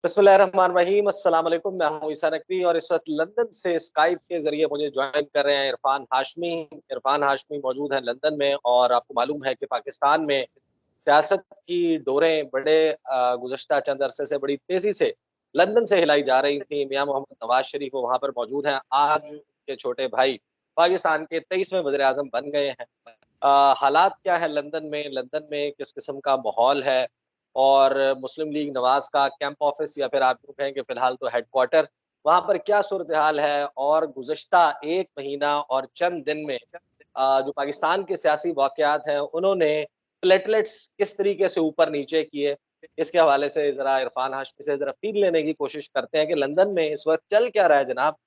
बिस्मिल्लाहिर्रहमानिर्रहीम। अस्सलाम वालेकुम। मैं हूं ईसा नकवी और इस वक्त लंदन से स्काइप के जरिए मुझे ज्वाइन कर रहे हैं इरफान हाशमी मौजूद हैं लंदन में। और आपको मालूम है कि पाकिस्तान में सियासत की डोरें बड़े गुज़श्ता चंद अरसे से बड़ी तेज़ी से लंदन से हिलाई जा रही थी। मियाँ मोहम्मद नवाज़ शरीफ वो वहाँ पर मौजूद हैं। आज के छोटे भाई पाकिस्तान के 23वें वज़ीर-ए-आज़म बन गए हैं। हालात क्या है लंदन में? लंदन में किस किस्म का माहौल है? और मुस्लिम लीग नवाज़ का कैंप ऑफिस या फिर आप यूँ कहें कि फ़िलहाल तो हेडक्वार्टर, वहाँ पर क्या सूरत-ए-हाल है? और गुज़श्ता 1 महीना और चंद दिन में जो पाकिस्तान के सियासी वाक़यात हैं, उन्होंने प्लेटलेट्स किस तरीके से ऊपर-नीचे किए? इसके हवाले से ज़रा इरफान हाशमी से ज़रा फ़ील लेने की कोशिश करते हैं कि लंदन में इस वक़्त चल क्या रहा है जनाब?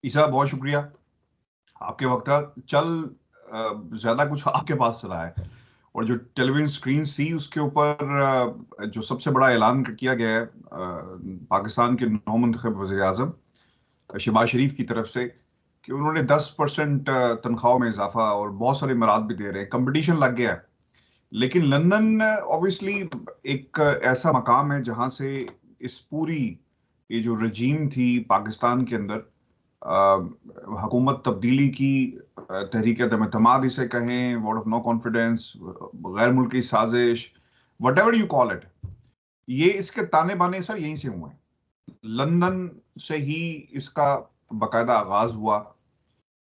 ईसा, बहुत शुक्रिया। आपके वक्त का चल ज्यादा कुछ आपके पास चला है। और जो टेलीविजन स्क्रीन थी उसके ऊपर जो सबसे बड़ा ऐलान किया गया है पाकिस्तान के नौ मुंतखब वज़ीर आज़म शहबाज शरीफ की तरफ से कि उन्होंने 10% तनख्वाहों में इजाफा और बहुत सारे मराद भी दे रहे हैं। कंपटीशन लग गया है। लेकिन लंदन ऑब्वियसली एक ऐसा मकाम है जहां से इस पूरी ये जो रजीम थी पाकिस्तान के अंदर हुकूमत तब्दीली की तहरीक एतमाद इसे कहें, वोट ऑफ नो कॉन्फिडेंस, गैर मुल्की साजिश, what ever you call it, ये इसके ताने बाने सर यहीं से हुए हैं। लंदन से ही इसका बाकायदा आगाज हुआ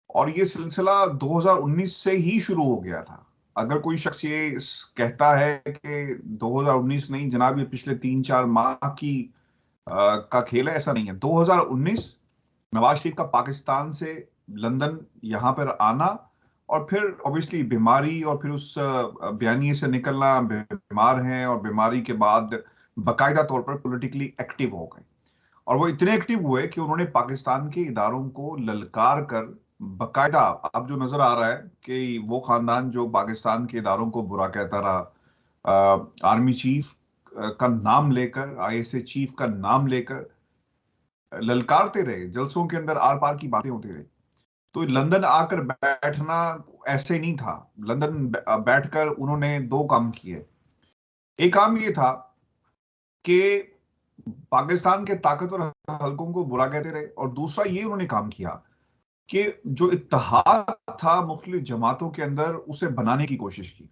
और ये सिलसिला 2019 से ही शुरू हो गया था। अगर कोई शख्स ये कहता है कि 2019 नहीं जनाब, ये पिछले 3-4 माह की का खेल है, ऐसा नहीं है। 2019 नवाज शरीफ का पाकिस्तान से लंदन यहाँ पर आना और फिर ऑब्वियसली बीमारी और फिर उस बयानिए से निकलना, बीमार हैं और बीमारी के बाद बाकायदा तौर पर पॉलिटिकली एक्टिव हो गए। और वो इतने एक्टिव हुए कि उन्होंने पाकिस्तान के इदारों को ललकार कर बकायदा, अब जो नजर आ रहा है कि वो खानदान जो पाकिस्तान के इदारों को बुरा कहता रहा, आर्मी चीफ का नाम लेकर, आईएसए चीफ का नाम लेकर ललकारते रहे, जलसों के अंदर आर पार की बातें होती रही। तो लंदन आकर बैठना ऐसे नहीं था। लंदन बैठकर उन्होंने दो काम किए। एक काम ये था कि पाकिस्तान के ताकतवर हलकों को बुरा कहते रहे, और दूसरा ये उन्होंने काम किया कि जो इत्तेहाद था मुख्तलिफ जमातों के अंदर उसे बनाने की कोशिश की।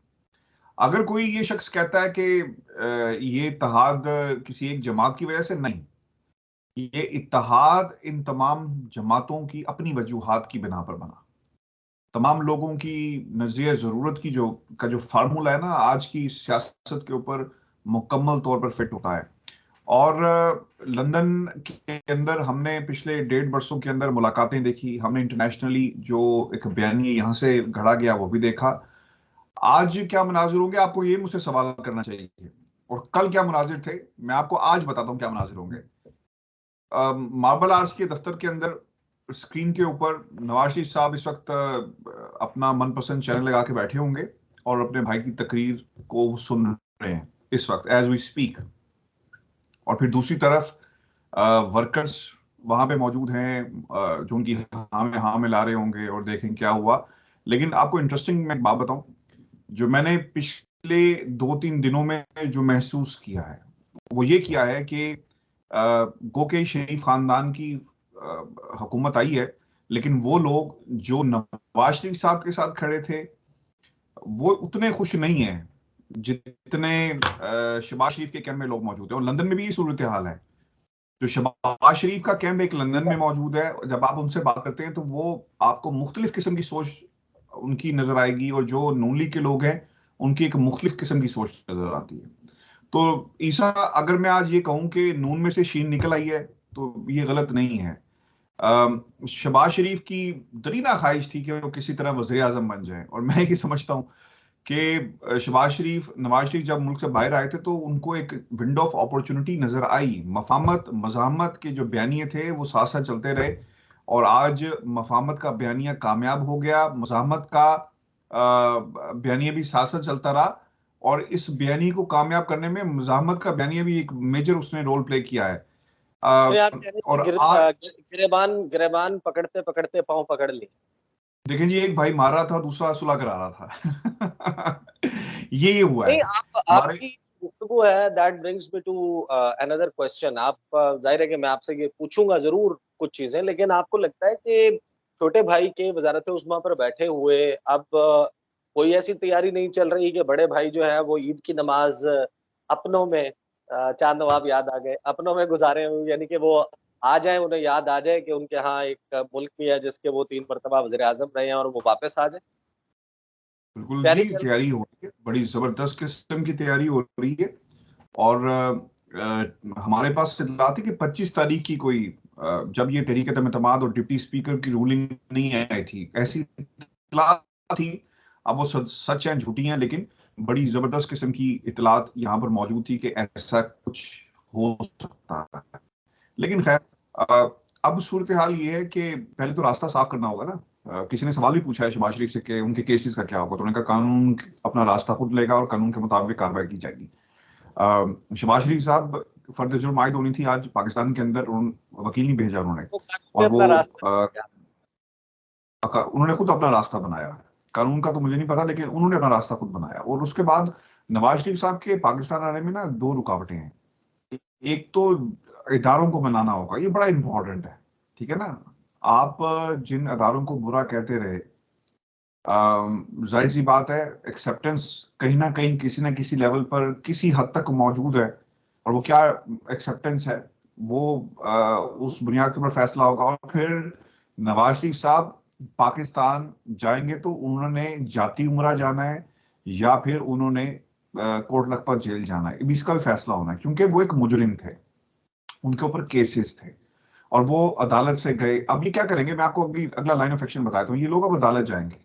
अगर कोई ये शख्स कहता है कि ये इत्तेहाद किसी एक जमात की वजह से, नहीं, ये इत्तेहाद इन तमाम जमातों की अपनी वजूहात की बिना पर बना। तमाम लोगों की नजरिया जरूरत की जो फार्मूला है ना, आज की सियासत के ऊपर मुकम्मल तौर पर फिट होता है। और लंदन के अंदर हमने पिछले 1.5 बरसों के अंदर मुलाकातें देखी, हमने इंटरनेशनली जो एक बयानी यहाँ से गढ़ा गया वो भी देखा। आज क्या मनाजिर होंगे, आपको ये मुझसे सवाल करना चाहिए। और कल क्या मनाजिर थे, मैं आपको आज बताता हूँ क्या मनाजिर होंगे। मार्बल आर्ट्स के दफ्तर के अंदर स्क्रीन के ऊपर नवाज शरीफ साहब इस वक्त अपना मनपसंद चैनल लगा के बैठे होंगे और अपने भाई की तकरीर को सुन रहे हैं इस वक्त एज वी स्पीक। और फिर दूसरी तरफ वर्कर्स वहां पे मौजूद हैं जो उनकी हाँ में ला रहे होंगे और देखें क्या हुआ। लेकिन आपको इंटरेस्टिंग मैं एक बात बताऊं, जो मैंने पिछले 2-3 दिनों में जो महसूस किया है वो ये किया है कि गो के शरीफ खानदान की हुकूमत आई है, लेकिन वो लोग जो नवाज शरीफ साहब के साथ खड़े थे वो उतने खुश नहीं हैं जितने शहबाज शरीफ के कैंप में लोग मौजूद हैं। और लंदन में भी ये सूरत हाल है। जो शहबाज शरीफ का कैंप एक लंदन में मौजूद है, जब आप उनसे बात करते हैं तो वो आपको मुख्तलिफ किस्म की सोच उनकी नजर आएगी, और जो नून लीग के लोग हैं उनकी एक मुख्तलिफ किस्म की सोच नजर आती है। तो ईसा, अगर मैं आज ये कहूं कि नून में से शीन निकल आई है तो ये गलत नहीं है। शहबाज शरीफ की दरीना ख्वाहिश थी कि वो किसी तरह वज़ीर आज़म बन जाए, और मैं ये समझता हूँ कि शहबाज शरीफ, नवाज शरीफ जब मुल्क से बाहर आए थे तो उनको एक विंडो ऑफ अपॉर्चुनिटी नजर आई। मफामत मज़ामत के जो बयानिए थे वो साथ साथ चलते रहे, और आज मफामत का बयानिया कामयाब हो गया, मज़ामत का बयानिया भी साथ साथ चलता रहा। और इस बयानी को कामयाब करने में मज़ामत का बयानिया भी एक मेजर उसने रोल प्ले किया है। तो आप कह रहे हैं कि और आज गिरेबान गिरेबान पकड़ते पकड़ते पाँव पकड़ लिए। देखें जी, एक भाई मार रहा था, दूसरा सुलह करा रहा था। ये हुआ नहीं, है आप हमारे। आपकी गुफ्तगू है, that brings me to another question. आप जाहिर है कि मैं आपसे ये पूछूंगा जरूर कुछ चीजें, लेकिन आपको लगता है कि छोटे भाई के वजारत उस्मा पर बैठे हुए अब कोई ऐसी तैयारी नहीं चल रही कि बड़े भाई जो है वो ईद की नमाज अपनों में, चार नवाब याद आ गए, अपनों में गुजारे हुए, यानी कि वो आ जाए, उन्हें याद आ जाए कि उनके यहाँ एक मुल्क भी है जिसके वो 3 मरतबा वज़ीर आज़म रहे हैं, और वो वापस आ जाए। बिल्कुल जी, तैयारी चल रही तैयारी हो रही है, बड़ी जबरदस्त किस्म की तैयारी हो रही है। और हमारे पास इत्तलात है कि 25 तारीख की कोई जब ये तहरीक-ए-तमाद और डिप्टी स्पीकर की रूलिंग नहीं आई थी, ऐसी इत्तलात थी। अब वो सच हैं झूठी हैं, लेकिन बड़ी जबरदस्त किस्म की इत्तलात यहाँ पर मौजूद थी कि ऐसा कुछ हो सकता है। लेकिन खैर, अब सूरत हाल ये है कि पहले तो रास्ता साफ करना होगा ना। किसी ने सवाल भी पूछा है शहबाज शरीफ से कि उनके केसेस का क्या होगा, तो उन्होंने कहा कानून अपना रास्ता खुद लेगा और कानून के मुताबिक कार्रवाई की जाएगी। शहबाज शरीफ साहब फर्द जुर्म आयद होनी थी आज पाकिस्तान के अंदर, वकील नहीं भेजा उन्होंने। वो कानून ने और वो अपना रास्ता किया। उन्होंने खुद अपना रास्ता बनाया। कानून का तो मुझे नहीं पता, लेकिन उन्होंने अपना रास्ता खुद बनाया। और उसके बाद नवाज शरीफ साहब के पाकिस्तान आने में ना दो रुकावटें हैं। एक तो इदारों को बनाना होगा, ये बड़ा इंपॉर्टेंट है, ठीक है ना। आप जिन अदारों को बुरा कहते रहे, जाहिर सी बात है एक्सेप्टेंस कहीं ना किसी लेवल पर किसी हद तक मौजूद है। और वो क्या एक्सेप्टेंस है, वो उस बुनियाद के ऊपर फैसला होगा। और फिर नवाज शरीफ साहब पाकिस्तान जाएंगे तो उन्होंने जाती उमरा जाना है या फिर उन्होंने कोट लखपत जेल जाना है, इसका भी फैसला होना है। क्योंकि वो एक मुजरिम थे, उनके ऊपर केसेस थे और वो अदालत से गए। अब ये क्या करेंगे, मैं आपको अगली अगला लाइन ऑफ एक्शन बताता हूँ। ये लोग अब अदालत जाएंगे,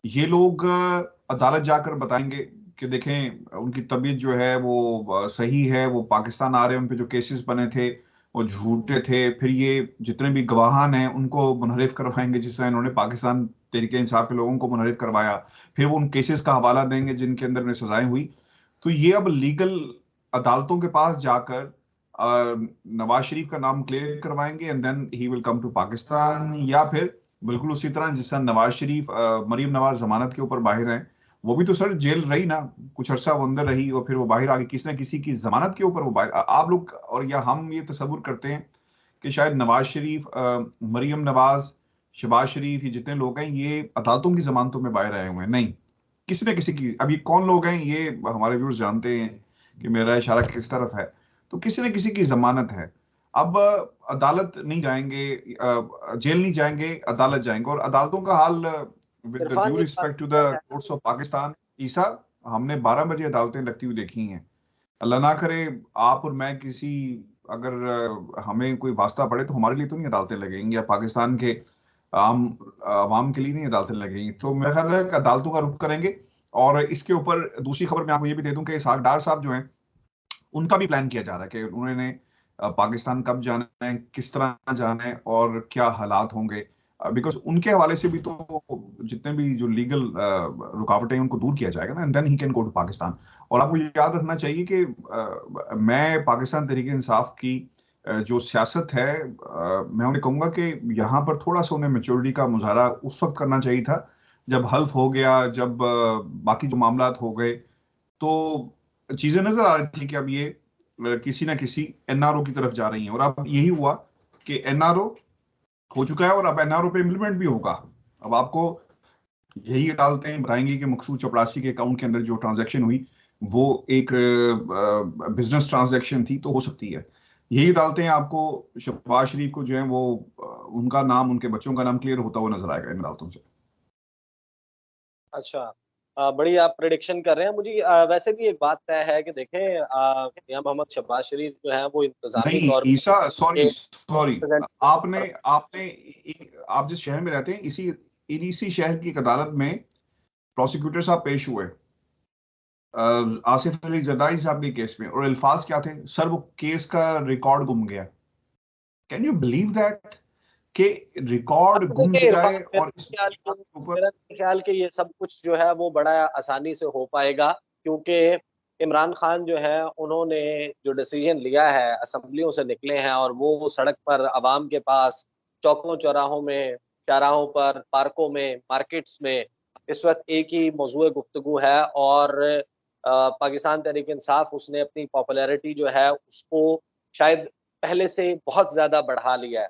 ये लोग अदालत जाकर बताएंगे कि देखें उनकी तबीयत जो है वो सही है, वो पाकिस्तान आ रहे हैं, उन पे जो केसेस बने थे वो झूठे थे। फिर ये जितने भी गवाहान हैं उनको मुनहरिफ करवाएंगे, जिससे इन्होंने पाकिस्तान तहरीक इंसाफ के लोगों को मुनहरिफ करवाया। फिर वो उन केसेस का हवाला देंगे जिनके अंदर उन्हें सजाएं हुई। तो ये अब लीगल अदालतों के पास जाकर नवाज शरीफ का नाम क्लियर करवाएंगे and then he will come to Pakistan. या फिर बिल्कुल उसी तरह जिस तरह नवाज शरीफ मरीम नवाज जमानत के ऊपर बाहर हैं, वो भी तो सर जेल रही ना, कुछ अरसा वो अंदर रही और फिर वो बाहर आ गई, किसी ना किसी की जमानत के ऊपर वो बाहर। आप लोग और या हम ये तस्वुर करते हैं कि शायद नवाज शरीफ, मरीम नवाज, शहबाज शरीफ, ये जितने लोग हैं ये अदालतों की जमानतों में बाहर आए हुए हैं। नहीं, किसी न किसी की। अब ये कौन लोग हैं ये हमारे व्यूअर्स जानते हैं कि मेरा इशारा किस तरफ है। तो किसी न किसी की जमानत है। अब अदालत नहीं जाएंगे, जेल नहीं जाएंगे, अदालत जाएंगे। और अदालतों का हाल, विद द इरफान, ड्यू एक बात रिस्पेक्ट टू द है, कोर्ट्स ऑफ पाकिस्तान, ईसा, हमने 12 बजे अदालतें लगती हुई देखी हैं। अल्लाह ना करे आप और मैं किसी, अगर हमें कोई वास्ता पड़े तो हमारे लिए तो नहीं अदालतें लगेंगी, या पाकिस्तान के आम आवाम के लिए नहीं अदालतें लगेंगी। तो मेरा ख्याल है कि अदालतों का रुख करेंगे। और इसके ऊपर दूसरी खबर मैं आपको ये भी दे दूं कि इसहाक डार साहब जो हैं उनका भी प्लान किया जा रहा है कि उन्होंने पाकिस्तान कब जाना है, किस तरह जाना है और क्या हालात होंगे। बिकॉज उनके हवाले से भी तो जितने भी जो लीगल रुकावटें हैं उनको दूर किया जाएगा ना, and then he can go to Pakistan. और आपको याद रखना चाहिए कि मैं पाकिस्तान तहरीक इंसाफ की जो सियासत है, मैं उन्हें कहूँगा कि यहाँ पर थोड़ा सा उन्हें मेच्योरिटी का मुजाहरा उस वक्त करना चाहिए था जब हल्फ हो गया, जब बाकी जो मामलात हो गए, तो चीजें नजर आ रही थी कि अब ये किसी ना किसी एनआरओ की तरफ जा रही हैं। और अब यही हुआ कि एनआरओ हो चुका है और अब एनआरओ पे इम्प्लीमेंट भी होगा। अब आपको यही अदालतें बताएंगी कि मकसूद चपड़ासी के अकाउंट के अंदर जो ट्रांजैक्शन हुई वो एक बिजनेस ट्रांजैक्शन थी, तो हो सकती है यही अदालतें आपको शहबाज शरीफ को जो है वो उनका नाम, उनके बच्चों का नाम क्लियर होता हुआ नजर आएगा इन अदालतों से। अच्छा, बड़ी आप प्रिडिक्शन कर रहे हैं। मुझे वैसे भी एक बात तय है कि देखें, मियां मोहम्मद शहबाज शरीफ जो है वो इंतजामी नहीं तौर ईसा, सॉरी पे सॉरी, आपने आपने आप जिस शहर में रहते हैं इसी शहर की एक अदालत में प्रोसिक्यूटर साहब पेश हुए आसिफ अली जरदारी साहब के केस में, और अल्फाज क्या थे सर, वो केस का रिकॉर्ड गुम गया। कैन यू बिलीव दैट कि अब रिकॉर्ड तो गुम देखिए इरफान, जाए और इस बात के ऊपर। मेरा ख्याल कि ये सब कुछ जो है वो बड़ा आसानी से हो पाएगा, क्योंकि इमरान खान जो है उन्होंने जो डिसीजन लिया है, असेंबलियों से निकले हैं और वो सड़क पर आवाम के पास, चौकों चौराहों में, चौराहों पर, पार्कों में, मार्केट्स में इस वक्त एक ही मौजूद गुफ्तगू है, और पाकिस्तान तहरीक इंसाफ उसने अपनी पॉपुलैरिटी जो है उसको शायद पहले से बहुत ज़्यादा बढ़ा लिया है।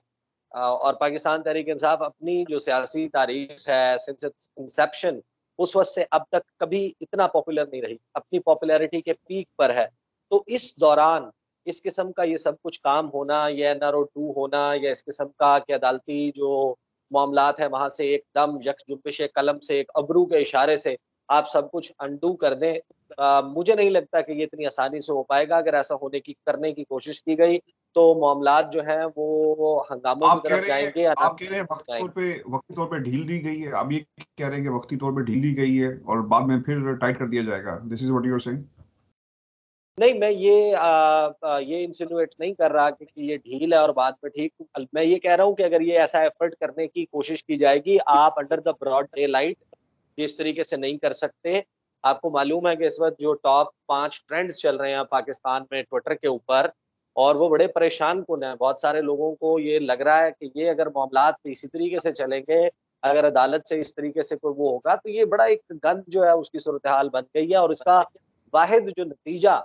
और पाकिस्तान तहरीक इंसाफ अपनी जो सियासी तारीख है सिंस इट्स इंसेप्शन उस वक़्त से अब तक कभी इतना पॉपुलर नहीं रही, अपनी पॉपुलैरिटी के पीक पर है। तो इस दौरान इस किस्म का ये सब कुछ काम होना, या NRO 2 होना, या इस किस्म का कि अदालती जो मामलात हैं वहाँ से एकदम यकजुंबिश कलम से एक अबरू के इशारे से आप सब कुछ अनडू कर दें, मुझे नहीं लगता कि ये इतनी आसानी से हो पाएगा। अगर ऐसा होने की करने की कोशिश की गई तो मामलात जो हैं वो हंगामों की तरफ जाएंगे या आप कह रहे हैं वक्ती तौर पे ढील दी गई है, आप ये कह रहे हैं कि वक्ती तौर पे ढील दी गई है और बाद में फिर टाइट कर दिया जाएगा, this is what you are saying? नहीं, मैं ये इंसिनुएट नहीं कर रहा कि ये ढील है और बाद में ठीक। मैं ये कह रहा हूँ कि अगर ये ऐसा एफर्ट करने की कोशिश की जाएगी, आप under the broad daylight जिस तरीके से नहीं कर सकते। आपको मालूम है कि इस वक्त जो टॉप 5 ट्रेंड्स चल रहे हैं पाकिस्तान में ट्विटर के ऊपर, और वो बड़े परेशान कुन है। बहुत सारे लोगों को ये लग रहा है कि ये अगर मामलात इसी तरीके से चलेंगे, अगर अदालत से इस तरीके से कोई वो होगा, तो ये बड़ा एक गंद जो है उसकी सूरत हाल बन गई है। और इसका वाहिद जो नतीजा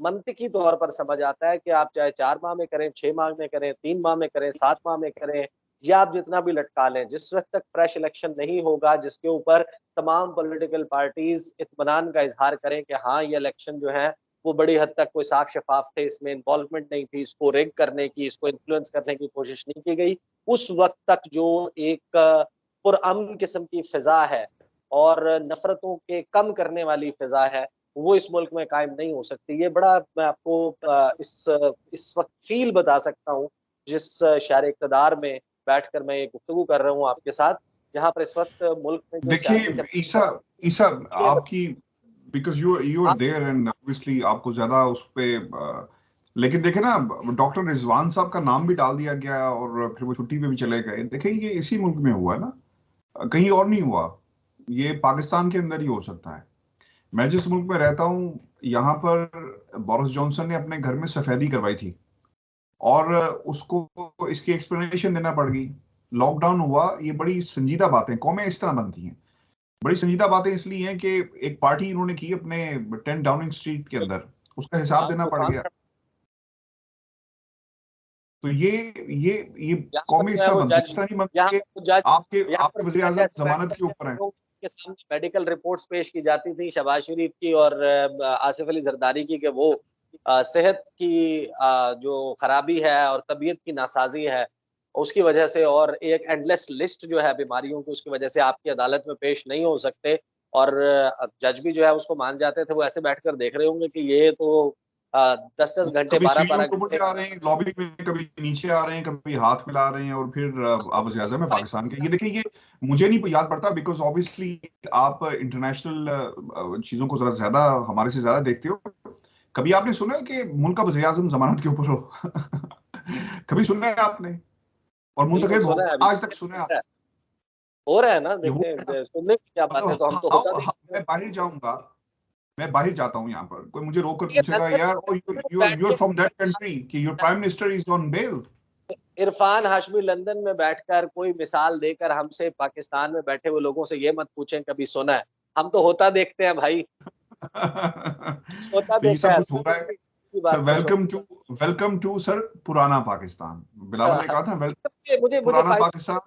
मंतकी तौर पर समझ आता है कि आप चाहे 4 माह में करें, 6 माह में करें, 3 माह में करें, 7 माह में करें, या आप जितना भी लटका लें, जिस वक्त तक फ्रेश इलेक्शन नहीं होगा जिसके ऊपर तमाम पॉलिटिकल पार्टीज इत्मीनान का इजहार करें कि हाँ ये इलेक्शन जो है वो बड़ी हद तक कोई साफ शफाफ थे, इसमें इन्वॉल्वमेंट नहीं थी, इसको रेग करने की, इसको इन्फ्लुएंस करने की कोशिश नहीं की गई, उस वक्त तक जो एक पुरअमन किस्म की फिजा है और नफरतों के कम करने वाली फिजा है, वो इस मुल्क में कायम नहीं हो सकती। ये बड़ा मैं आपको इस वक्त फील बता सकता हूँ जिस शहर इक़्तिदार में बैठकर मैं ये गुफ्तगू कर रहा हूँ आपके साथ, जहाँ पर इस वक्त मुल्क में जो देखिए ईसा आपकी, because you are there and obviously आपको ज्यादा उस पे लेकिन देखे ना, डॉक्टर रिजवान साहब का नाम भी डाल दिया गया और फिर वो छुट्टी पे भी चले गए। देखिए ये इसी मुल्क में हुआ है ना, कहीं और नहीं हुआ, ये पाकिस्तान के अंदर ही हो सकता है। मैं जिस मुल्क में रहता हूँ यहाँ पर बोरिस जॉनसन ने अपने घर में सफेदी करवाई थी और उसको इसकी एक्सप्लेनेशन देना पड़ गई। लॉकडाउन हुआ, ये बड़ी संजीदा बातें, कौमें इस तरह बनती हैं। बड़ी संजीदा बातें इसलिए हैं कि एक पार्टी इन्होंने की अपने 10 डाउनिंग स्ट्रीट के अंदर, उसका हिसाब देना पड़ गया। तो ये कौमें इस तरह बनती, इस तरह नहीं बनती कि आपके वज़ीर आज़म जमानत के ऊपर है। के सामने मेडिकल रिपोर्ट्स पेश की जाती थी शहबाज शरीफ की और आसिफ अली जरदारी की, कि वो सेहत की जो खराबी है और तबीयत की नासाजी है उसकी वजह से, और एक एंडलेस लिस्ट जो है बीमारियों की, उसकी वजह से आपकी अदालत में पेश नहीं हो सकते। और जज भी जो है उसको मान जाते थे। वो ऐसे बैठकर देख रहे होंगे कि ये तो 10-10 घंटे, कभी 12-12 सीढ़ियों पर जा रहे हैं लॉबी में, कभी नीचे आ रहे हैं, कभी हाथ मिला रहे हैं, और फिर आप वज़ीर आज़म है पाकिस्तान के। ये देखिए, ये मुझे नहीं याद पड़ता बिकॉज ऑब्वियसली आप इंटरनेशनल चीजों को जरा ज्यादा हमारे से ज्यादा देखते हो। कभी आपने सुना है कि मुल्क का वज़ीर आज़म जमानत के ऊपर हो? कभी सुना है आपने? और मुंतखब हो, आज तक सुना है? हो रहा है ना, ये हो देखें सुनने की क्या बात है, तो हम तो होता नहीं। मैं बाहर जाऊंगा, मैं बाहर जाता हूँ, यहाँ पर कोई मुझे रोककर पूछेगा यार O you are from that country कि your prime minister is on bail. Irfan Hashmi London में बैठकर कोई मिसाल देकर हमसे पाकिस्तान में बैठे हुए लोगों से ये मत पूछें कभी सुना है। हम तो होता देखते हैं भाई, होता तो ये देखा सब है। कुछ हो रहा है सर। वेलकम टू सर पुराना पाकिस्तान। बिलावल ने कहा था वेलकम मुझे पुराना पाकिस्तान।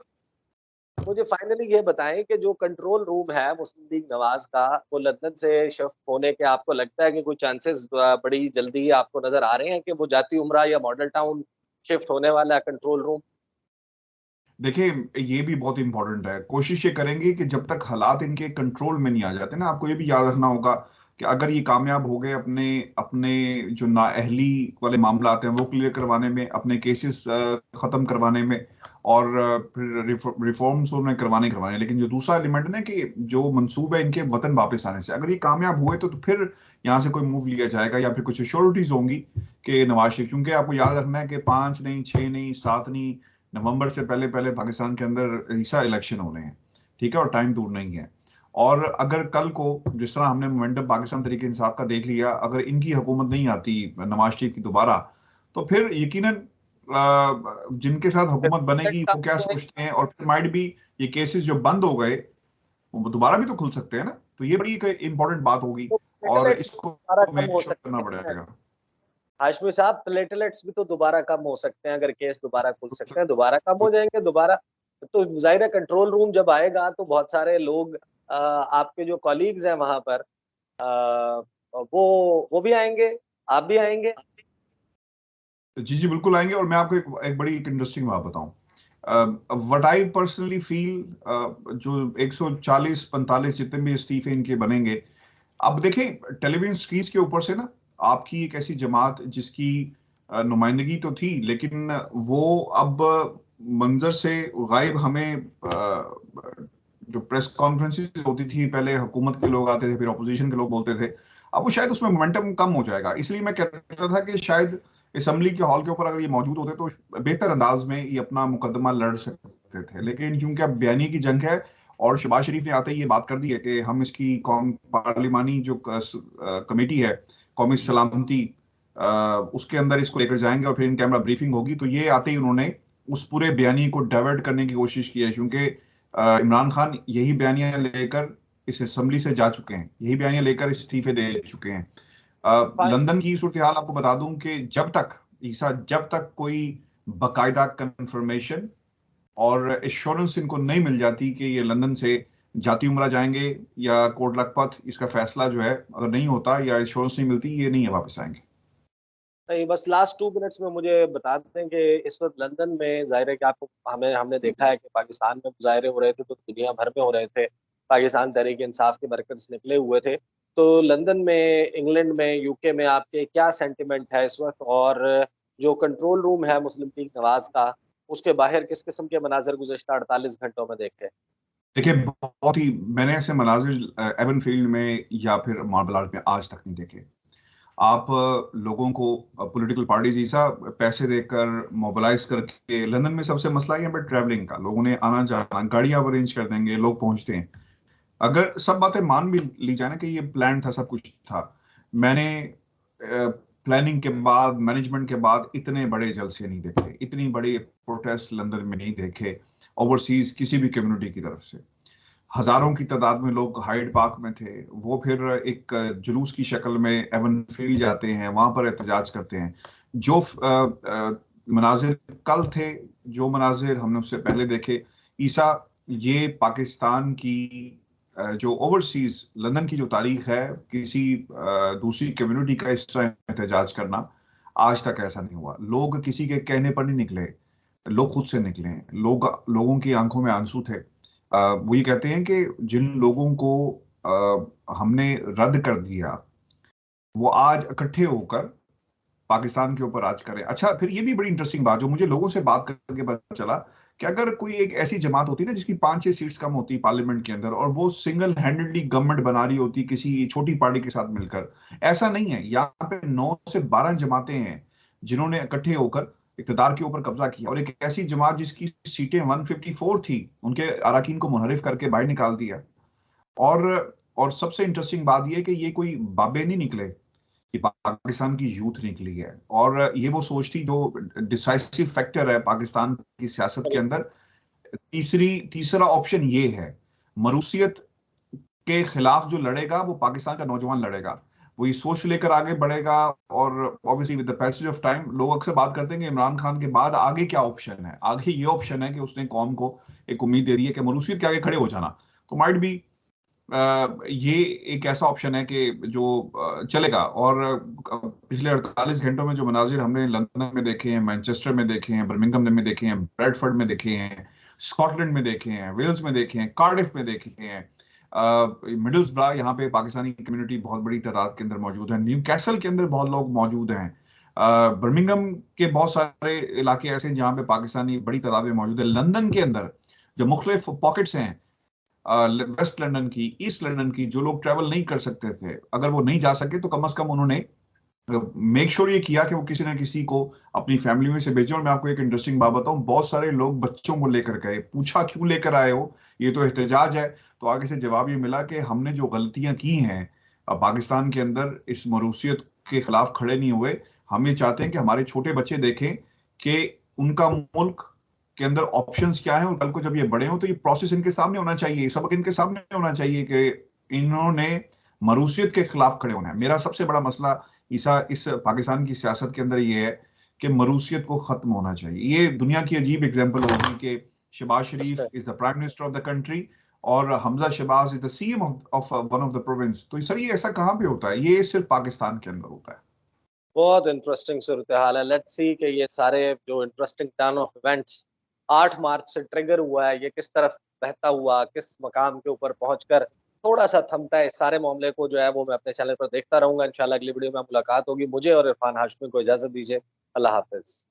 मुझे फाइनली ये बताएं कि जो कंट्रोल रूम है मुस्लिम लीग नवाज का, वो लंदन से शिफ्ट होने के आपको लगता है कि कोई चांसेस बड़ी जल्दी आपको नजर आ रहे हैं कि वो जाती उमरा या मॉडल टाउन शिफ्ट होने वाला है कंट्रोल रूम? देखिए ये भी बहुत इंपॉर्टेंट है। कोशिश ये करेंगे कि जब तक हालात इनके कंट्रोल में नहीं आ जाते ना, आपको ये भी याद रखना होगा कि अगर ये कामयाब हो गए अपने अपने जो नाअहली वाले मामला हैं वो क्लियर करवाने में, अपने केसेस खत्म करवाने में, और फिर रिफॉर्म्स उन्हें करवाने, लेकिन जो दूसरा एलिमेंट है कि जो मंसूब है इनके वतन वापस आने से, अगर ये कामयाब हुए तो फिर यहाँ से कोई मूव लिया जाएगा या फिर कुछ श्योरिटीज होंगी कि नवाज शरीफ, क्योंकि आपको याद रखना है कि 5 नहीं, 6 नहीं, 7 नहीं, नवंबर से पहले पहले पाकिस्तान के अंदर ईसा इलेक्शन होने हैं, ठीक है, और टाइम दूर नहीं है। और अगर कल को जिस तरह हमने मोमेंटम पाकिस्तान तरीके इंसाफ का देख लिया, अगर इनकी हुकूमत नहीं आती नवाज शरीफ की दोबारा, तो फिर यकीनन जिनके साथ हुकूमत बनेगी वो क्या सोचते हैं, और फिर माइट भी ये केसेस जो बंद हो गए वो दोबारा भी तो खुल सकते हैं ना। तो ये बड़ी इंपॉर्टेंट बात होगी। और प्लेटलेट्स इसको दोबारा कम मेक हो श्योर करना सकते हैं। पड़ेगा। हाशमी साहब, प्लेटलेट्स भी तो दोबारा कम हो सकते हैं, अगर केस दोबारा खुल सकते हैं, दोबारा कम हो जाएंगे दोबारा। तो जाहिर है कंट्रोल रूम जब आएगा तो बहुत सारे लोग, आपके जो कॉलीग्स हैं वहां पर, वो भी आएंगे, आप भी आएंगे। जी जी बिल्कुल आएंगे। और मैं आपको एक बड़ी इंटरेस्टिंग बात बताऊं, व्हाट आई पर्सनली फील, जो 140-45 जितने भी इस्तीफे इनके बनेंगे, अब देखें टेलीविजन स्क्रीन के ऊपर से ना, आपकी एक ऐसी जमात जिसकी नुमाइंदगी तो थी, लेकिन वो अब मंजर से गायब। हमें जो प्रेस कॉन्फ्रेंसेस होती थी पहले, हुकूमत के लोग आते थे, फिर अपोजिशन के लोग बोलते थे, अब वो शायद उसमें मोमेंटम कम हो जाएगा। इसलिए मैं कहता था कि शायद असेंबली के हॉल के ऊपर अगर ये मौजूद होते तो बेहतर अंदाज में ये अपना मुकदमा लड़ सकते थे। लेकिन क्योंकि अब बयानी की जंग है, और शहबाज शरीफ ने आते ही ये बात कर दी है कि हम इसकी कौम पार्लिमानी जो कमेटी है, कौमी सलामती, उसके अंदर इसको लेकर जाएंगे और फिर इन कैमरा ब्रीफिंग होगी। तो ये आते ही उन्होंने उस पूरे बयानी को डाइवर्ट करने की कोशिश की है, क्योंकि इमरान खान यही बयानियां लेकर इस असेंबली से जा चुके हैं, यही बयानियां लेकर इस्तीफे दे चुके हैं। लंदन की सूरत हाल आपको बता दूं कि जब तक कोई बाकायदा कंफर्मेशन और एश्योरेंस इनको नहीं मिल जाती कि ये लंदन से जाती उमरा जाएंगे या कोट लखपत, इसका फैसला जो है अगर नहीं होता या एश्योरेंस नहीं मिलती, ये नहीं है वापस आएंगे। नहीं, बस लास्ट 2 मिनट्स में मुझे बता दें कि इस वक्त लंदन में जाहिर है कि आपको, हमने देखा है कि पाकिस्तान में मुजाहरे हो रहे थे तो दुनिया भर में हो रहे थे, पाकिस्तान तहरीक इंसाफ के वर्कर्स निकले हुए थे। तो लंदन में, इंग्लैंड में, यूके में आपके क्या सेंटिमेंट है इस वक्त? और जो कंट्रोल रूम है मुस्लिम लीग नवाज का, उसके बाहर किस किस्म के मनाजर गुज़श्ता 48 घंटों में देखे? देखिए, बहुत ही, मैंने ऐसे मनाजिर एवन फील्ड में या फिर मार्बल आर्ट में आज तक नहीं देखे। आप लोगों को पॉलिटिकल पार्टीज ऐसा पैसे देकर मोबिलाइज करके, लंदन में सबसे मसला है यहाँ पे ट्रैवलिंग का, लोगों ने आना जाना, गाड़ियां अरेंज कर देंगे, लोग पहुंचते हैं। अगर सब बातें मान भी ली जाए ना कि ये प्लान था, सब कुछ था, मैंने प्लानिंग के बाद, मैनेजमेंट के बाद इतने बड़े जलसे नहीं देखे, इतनी बड़ी प्रोटेस्ट लंदन में नहीं देखे ओवरसीज किसी भी कम्युनिटी की तरफ से। हजारों की तादाद में लोग हाइड पार्क में थे, वो फिर एक जुलूस की शक्ल में एवन फील्ड जाते हैं, वहां पर एहतजाज करते हैं। जो मनाजिर कल थे, जो मनाजिर हमने उससे पहले देखे, ईसा, ये पाकिस्तान की जो ओवरसीज लंदन की जो तारीख है, किसी दूसरी कम्युनिटी का इस तरह एहतजाज करना आज तक ऐसा नहीं हुआ। लोग किसी के कहने पर नहीं निकले, लोग खुद से निकले हैं। लोगों की आंखों में आंसू थे। वो ये कहते हैं कि जिन लोगों को हमने रद्द कर दिया, वो आज इकट्ठे होकर पाकिस्तान के ऊपर राज करें। अच्छा, फिर ये भी बड़ी इंटरेस्टिंग बात जो मुझे लोगों से बात करके पता चला, कि अगर कोई एक ऐसी जमात होती ना जिसकी 5-6 सीट्स कम होती पार्लियामेंट के अंदर, और वो सिंगल हैंडेडली गवर्नमेंट बना रही होती किसी छोटी पार्टी के साथ मिलकर, ऐसा नहीं है। यहाँ पे 9 से 12 जमातें हैं जिन्होंने इकट्ठे होकर इक़्तिदार के ऊपर कब्जा किया, और एक ऐसी जमात जिसकी सीटें 154 थी, उनके अराकीन को मुनहरिफ करके बाहर निकाल दिया। और सबसे इंटरेस्टिंग बात यह कि ये कोई बाबे नहीं निकले, कि पाकिस्तान की यूथ निकली है। और ये वो सोच थी जो डिसाइसिव फैक्टर है पाकिस्तान की सियासत के अंदर। तीसरा ऑप्शन ये है, मरूसियत के खिलाफ जो लड़ेगा वो पाकिस्तान का नौजवान लड़ेगा, वो ये सोच लेकर आगे बढ़ेगा। और obviously with the passage of time लोग अक्सर बात करते हैं कि इमरान खान के बाद आगे क्या ऑप्शन है। आगे ये ऑप्शन है कि उसने कौम को एक उम्मीद दे दी है कि मरूसियत के आगे खड़े हो जाना। तो माइट बी ये एक ऐसा ऑप्शन है कि जो चलेगा। और पिछले 48 घंटों में जो मनाजिर हमने लंदन में देखे हैं, मैनचेस्टर में देखे हैं, बर्मिंघम में देखे हैं, ब्रेडफोर्ड में देखे हैं, स्कॉटलैंड में देखे हैं, वेल्स में देखे हैं, कार्डिफ में देखे हैं, मिडल्सब्रा, यहाँ पे पाकिस्तानी कम्युनिटी बहुत बड़ी तादाद के अंदर मौजूद है, न्यू कैसल के अंदर बहुत लोग मौजूद हैं, बर्मिंघम के बहुत सारे इलाके ऐसे हैं जहाँ पे पाकिस्तानी बड़ी तादाद में मौजूद है। लंदन के अंदर जो मुख्तलिफ पॉकेट्स हैं, वेस्ट लंदन की, ईस्ट लंदन की, जो लोग ट्रैवल नहीं कर सकते थे, अगर वो नहीं जा सके तो कम से कम उन्होंने मेक श्योर ये किया कि वो किसी ना किसी को अपनी फैमिली में से भेजें। और मैं आपको एक इंटरेस्टिंग बात बताऊं, बहुत सारे लोग बच्चों को लेकर गए, पूछा क्यों लेकर आए हो, ये तो एहतजाज है। तो आगे से जवाब ये मिला कि हमने जो गलतियां की हैं पाकिस्तान के अंदर, इस मरूसियत के खिलाफ खड़े नहीं हुए। हम ये चाहते हैं कि हमारे छोटे बच्चे देखें कि उनका मुल्क के अंदर ऑप्शंस क्या है, और कल को जब ये बड़े हो तो ये प्रोसेस इनके सामने होना चाहिए, सबक इनके सामने होना चाहिए कि इन्होंने मरूसियत के खिलाफ खड़े होना है। मेरा सबसे बड़ा मसला ईसा इस पाकिस्तान की सियासत के अंदर ये है कि मरूसियत को खत्म होना चाहिए। ये दुनिया की अजीब एग्जाम्पल होगी कि Shahbaz Sharif is the prime minister of the country और Hamza Shahbaz is the CM of one of the province. तो सर ये ऐसा कहाँ पे होता है? ये सिर्फ पाकिस्तान के अंदर होता है। बहुत इंटरेस्टिंग सूरत हाल है। लेट्स सी कि ये सारे जो इंटरेस्टिंग टर्न ऑफ इवेंट्स 8 मार्च से ट्रिगर हुआ है, ये किस तरफ बहता हुआ किस मकाम के ऊपर पहुंचकर थोड़ा सा थमता है। इस सारे मामले को जो है वो मैं अपने चैनल पर देखता रहूंगा। इंशाल्लाह अगली वीडियो में मुलाकात होगी। मुझे और इरफान हाशमी को इजाजत दीजिए। अल्लाह हाफिज।